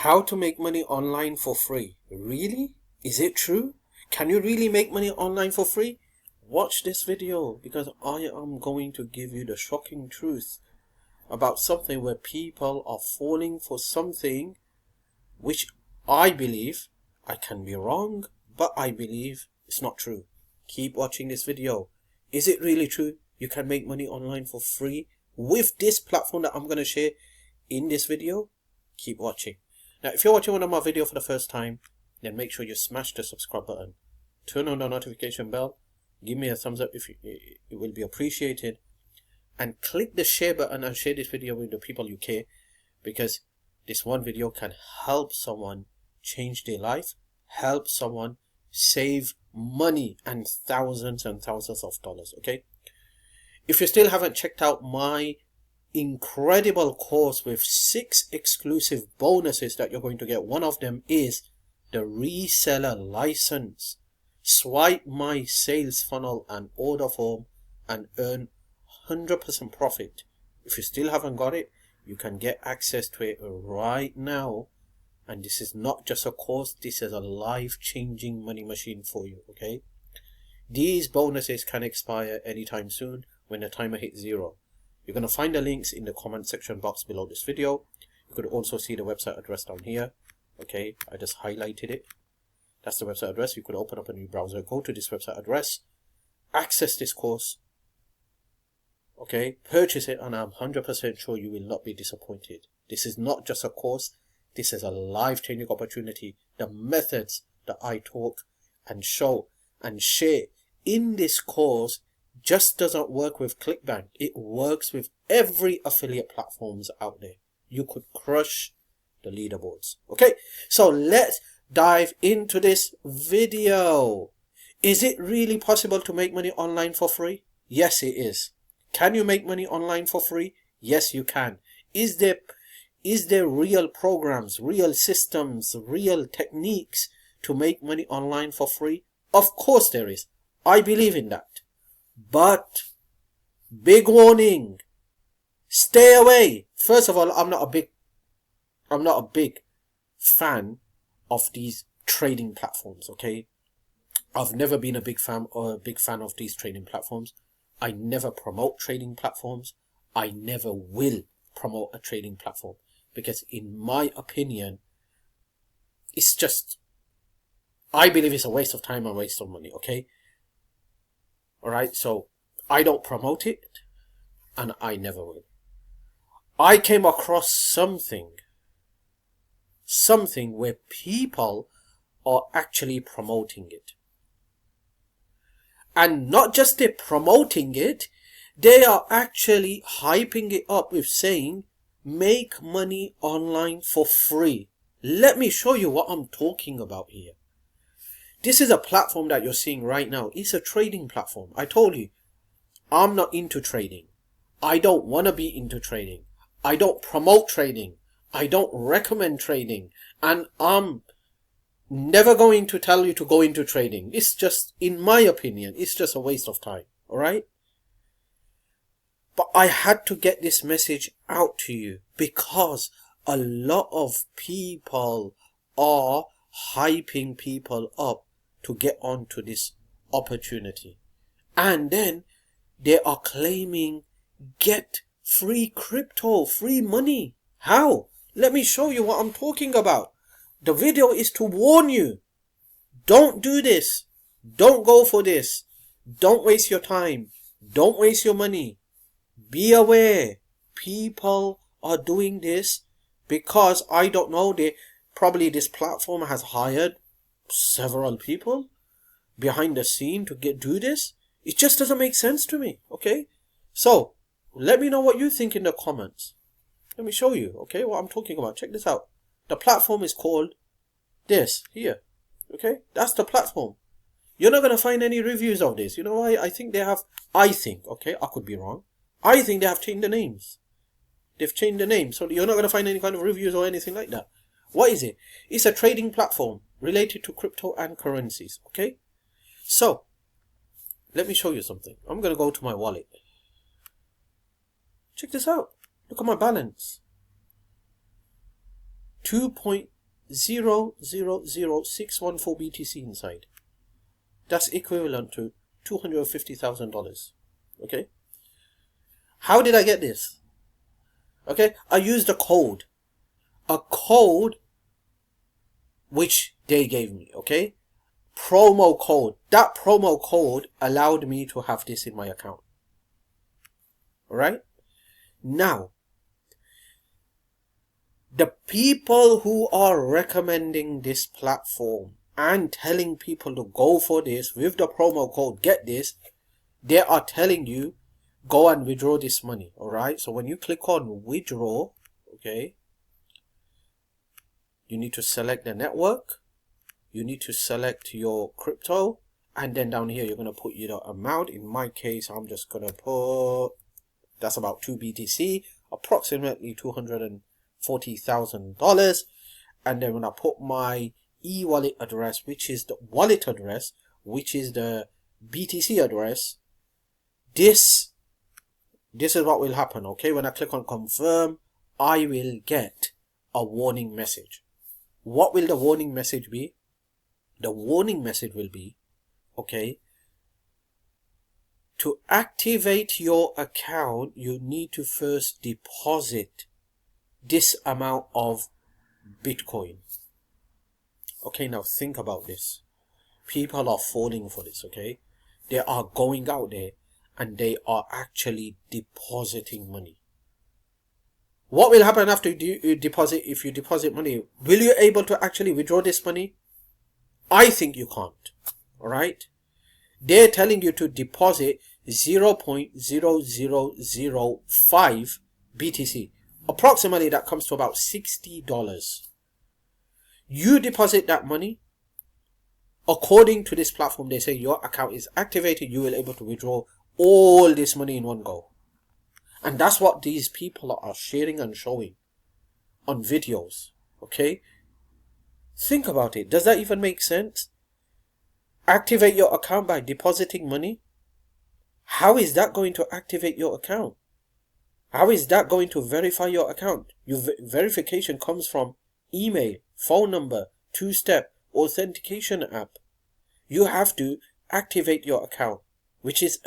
How to make money online for free. Really? Is it true? Can you really make money online for free? Watch this video because I am going to give you the shocking truth about something where people are falling for something which I believe, I can be wrong, but I believe it's not true. Keep watching this video. Is it really true? You can make money online for free with this platform that I'm going to share in this video? Keep watching. Now, if you're watching one of my videos for the first time, then make sure you smash the subscribe button. Turn on the notification bell. Give me a thumbs up if it will be appreciated. And click the share button and share this video with the people you care, because this one video can help someone change their life, help someone save money and thousands of dollars. Okay, if you still haven't checked out my incredible course with 6 exclusive bonuses that you're going to get, one of them is the reseller license. Swipe my sales funnel and order form and earn 100% profit. If you still haven't got it, you can get access to it right now. And this is not just a course, this is a life-changing money machine for you. Okay, these bonuses can expire anytime soon when the timer hits 0. You're going to find the links in the comment section box below this video. You could also see the website address down here. Okay, I just highlighted it. That's the website address. You could open up a new browser, go to this website address, access this course. Okay, purchase it, and I'm 100% sure you will not be disappointed. This is not just a course, this is a life-changing opportunity. The methods that I talk and show and share in this course just doesn't work with ClickBank. It works with every affiliate platforms out there. You could crush the leaderboards. Okay, so let's dive into this video. Is it really possible to make money online for free? Yes, it is. Can you make money online for free? Yes, you can. Is there real programs, real systems, real techniques to make money online for free? Of course there is. I believe in that. But big warning. Stay away. First of all, I'm not a big fan of these trading platforms, okay? I've never been a big fan of these trading platforms. I never promote trading platforms. I never will promote a trading platform, because in my opinion, it's just, I believe it's a waste of time and waste of money, okay? Alright, so I don't promote it, and I never will. I came across something where people are actually promoting it. And not just they're promoting it, they are actually hyping it up with saying, make money online for free. Let me show you what I'm talking about here. This is a platform that you're seeing right now. It's a trading platform. I told you, I'm not into trading. I don't want to be into trading. I don't promote trading. I don't recommend trading. And I'm never going to tell you to go into trading. It's just, in my opinion, it's just a waste of time. Alright? But I had to get this message out to you because a lot of people are hyping people up to get onto this opportunity. And then they are claiming, get free crypto, free money. How? Let me show you what I'm talking about. The video is to warn you. Don't do this. Don't go for this. Don't waste your time. Don't waste your money. Be aware. People are doing this because, I don't know, probably this platform has hired several people behind the scene to do this. It just doesn't make sense to me. Okay, so let me know what you think in the comments. Let me show you, okay, what I'm talking about. Check this out. The platform is called this here. Okay, that's the platform. You're not going to find any reviews of this. You know why? I think, okay, I could be wrong. I think they have changed the names. They've changed the name. So you're not going to find any kind of reviews or anything like that. What is it? It's a trading platform related to crypto and currencies. Okay, so let me show you something. I'm going to go to my wallet. Check this out. Look at my balance. 0.000614 BTC inside. That's equivalent to $250,000. Okay. How did I get this? Okay, I used a code which they gave me. Okay, promo code. That promo code allowed me to have this in my account. All right. Now, the people who are recommending this platform and telling people to go for this with the promo code, get this, they are telling you, go and withdraw this money. All right. So when you click on withdraw, okay, you need to select the network. You need to select your crypto. And then down here, you're going to put your amount. In my case, I'm just going to put, that's about 2 BTC, approximately $240,000. And then when I put my e-wallet address, which is the wallet address, which is the BTC address, this is what will happen. Okay, when I click on confirm, I will get a warning message. What will the warning message be? The warning message will be, okay, to activate your account, you need to first deposit this amount of Bitcoin. Okay, now think about this. People are falling for this, okay? They are going out there and they are actually depositing money. What will happen after you deposit? If you deposit money, will you able to actually withdraw this money? I think you can't. All right. They're telling you to deposit 0.0005 BTC. Approximately that comes to about $60. You deposit that money. According to this platform, they say your account is activated. You will be able to withdraw all this money in one go. And that's what these people are sharing and showing on videos. Okay. Think about it. Does that even make sense? Activate your account by depositing money? How is that going to activate your account? How is that going to verify your account? Your verification comes from email, phone number, two-step authentication app. You have to activate your account, which is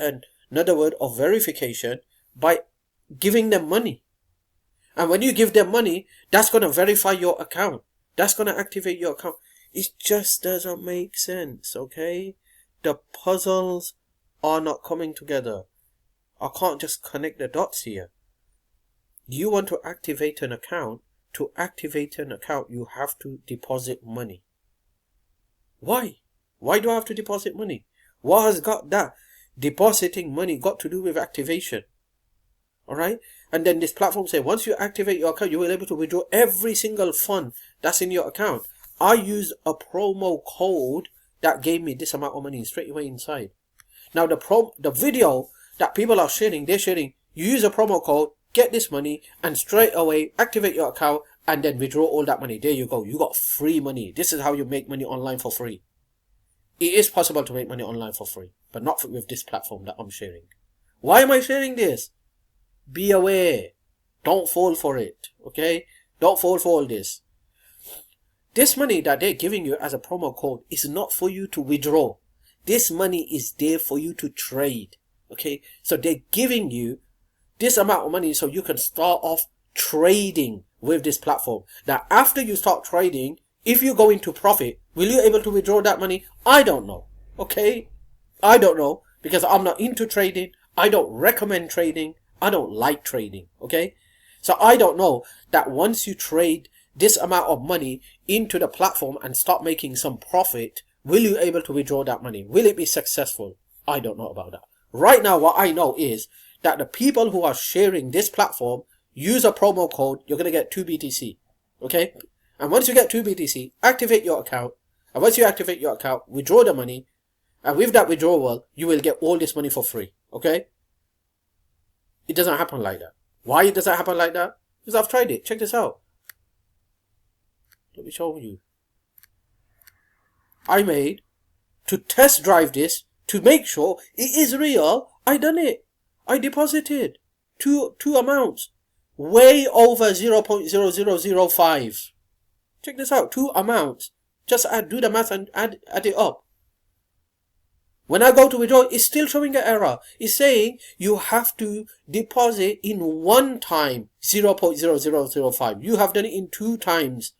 another word of verification, by giving them money. And when you give them money, that's going to verify your account. That's going to activate your account. It just doesn't make sense, okay? The puzzles are not coming together. I can't just connect the dots here. You want to activate an account. To activate an account, you have to deposit money. Why? Why do I have to deposit money? What has got that depositing money got to do with activation? Alright? And then this platform says once you activate your account, you will be able to withdraw every single fund that's in your account. I used a promo code that gave me this amount of money straight away inside. Now the video that people are sharing, they're sharing, you use a promo code, get this money, and straight away activate your account and then withdraw all that money. There you go. You got free money. This is how you make money online for free. It is possible to make money online for free, but not with this platform that I'm sharing. Why am I sharing this? Be aware. Don't fall for it. Okay? Don't fall for all this. This money that they're giving you as a promo code is not for you to withdraw. This money is there for you to trade. Okay? So they're giving you this amount of money so you can start off trading with this platform. Now, after you start trading, if you go into profit, will you able to withdraw that money? I don't know. Okay? I don't know because I'm not into trading. I don't recommend trading. I don't like trading. Okay? So I don't know that once you trade this amount of money into the platform and start making some profit, will you able to withdraw that money? Will it be successful? I don't know about that. Right now, what I know is that the people who are sharing this platform use a promo code. You're going to get 2 BTC. Okay? And once you get 2 BTC, activate your account. And once you activate your account, withdraw the money. And with that withdrawal, you will get all this money for free. Okay? It doesn't happen like that. Why does it happen like that? Because I've tried it. Check this out. Let me show you. I made, to test drive this, to make sure it is real, I done it. I deposited two amounts. Way over 0.0005. Check this out. Two amounts. Just do the math and add it up. When I go to withdraw, it's still showing an error. It's saying you have to deposit in one time 0.0005. You have done it in 2 times.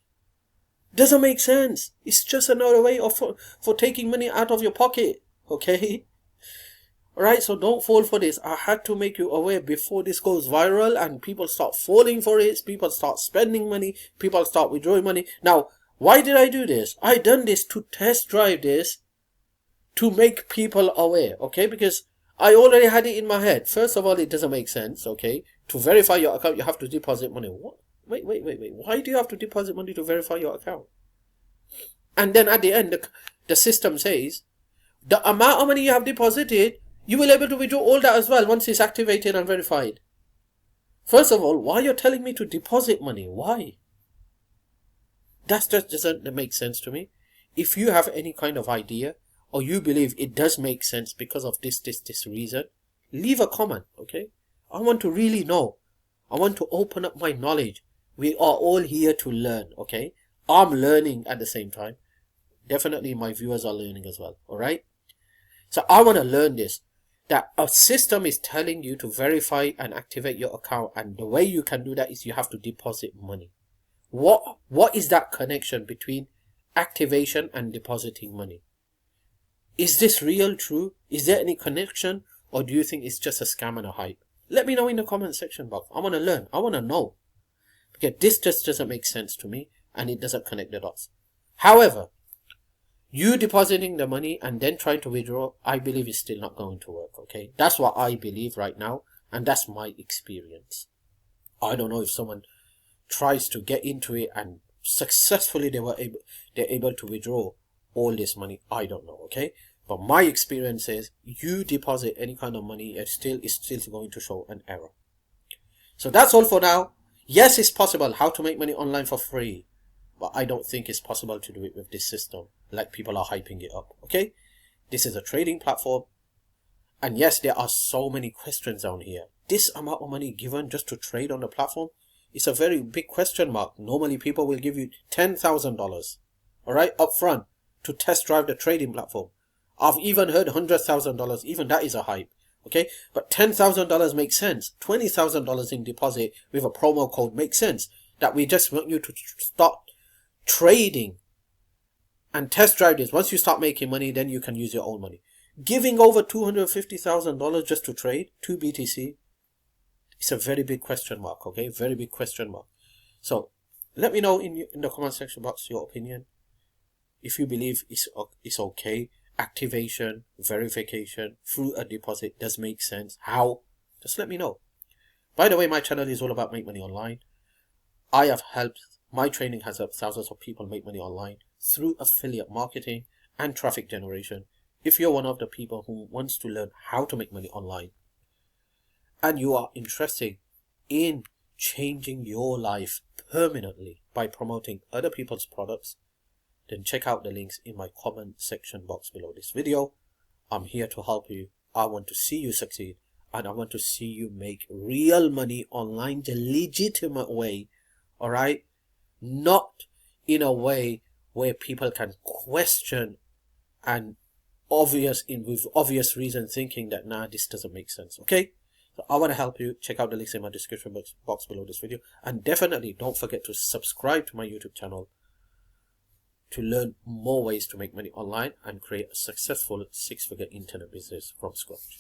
Doesn't make sense. It's just another way of for taking money out of your pocket. Okay? Alright, so don't fall for this. I had to make you aware before this goes viral and people start falling for it. People start spending money. People start withdrawing money. Now, why did I do this? I done this to test drive this, to make people aware, okay? Because I already had it in my head. First of all, it doesn't make sense, okay? To verify your account, you have to deposit money. What? Wait. Why do you have to deposit money to verify your account? And then at the end, the system says, the amount of money you have deposited, you will be able to withdraw all that as well once it's activated and verified. First of all, why you're telling me to deposit money? Why? That just doesn't make sense to me. If you have any kind of idea, or you believe it does make sense because of this reason, leave a comment, okay? I want to really know. I want to open up my knowledge. We are all here to learn, okay? I'm learning at the same time. Definitely my viewers are learning as well, alright? So I want to learn this. That a system is telling you to verify and activate your account, and the way you can do that is you have to deposit money. What is that connection between activation and depositing money? Is this real true? Is there any connection? Or do you think it's just a scam and a hype? Let me know in the comment section box. I want to learn. I want to know. Because this just doesn't make sense to me and it doesn't connect the dots. However, you depositing the money and then trying to withdraw, I believe is still not going to work, okay? That's what I believe right now, and that's my experience. I don't know if someone tries to get into it and successfully they're able to withdraw all this money. I don't know, okay? But my experience is you deposit any kind of money, it's still going to show an error. So that's all for now. Yes, it's possible how to make money online for free, but I don't think it's possible to do it with this system like people are hyping it up, okay? This is a trading platform, and yes, there are so many questions down here. This amount of money given just to trade on the platform is a very big question mark. Normally people will give you $10,000, alright, up front to test drive the trading platform. I've even heard $100,000, even that is a hype, okay? But $10,000 makes sense. $20,000 in deposit with a promo code makes sense. That we just want you to start trading and test drive this. Once you start making money, then you can use your own money. Giving over $250,000 just to trade 2 BTC, it's a very big question mark, okay? Very big question mark. So let me know in the comment section box your opinion. If you believe it's okay, activation, verification through a deposit does make sense. How? Just let me know. By the way, my channel is all about make money online. My training has helped thousands of people make money online through affiliate marketing and traffic generation. If you're one of the people who wants to learn how to make money online and you are interested in changing your life permanently by promoting other people's products, then check out the links in my comment section box below this video. I'm here to help you. I want to see you succeed, and I want to see you make real money online the legitimate way, alright? Not in a way where people can question and with obvious reason thinking that, nah, this doesn't make sense, okay? So I want to help you. Check out the links in my description box below this video, and definitely don't forget to subscribe to my YouTube channel to learn more ways to make money online and create a successful 6-figure internet business from scratch.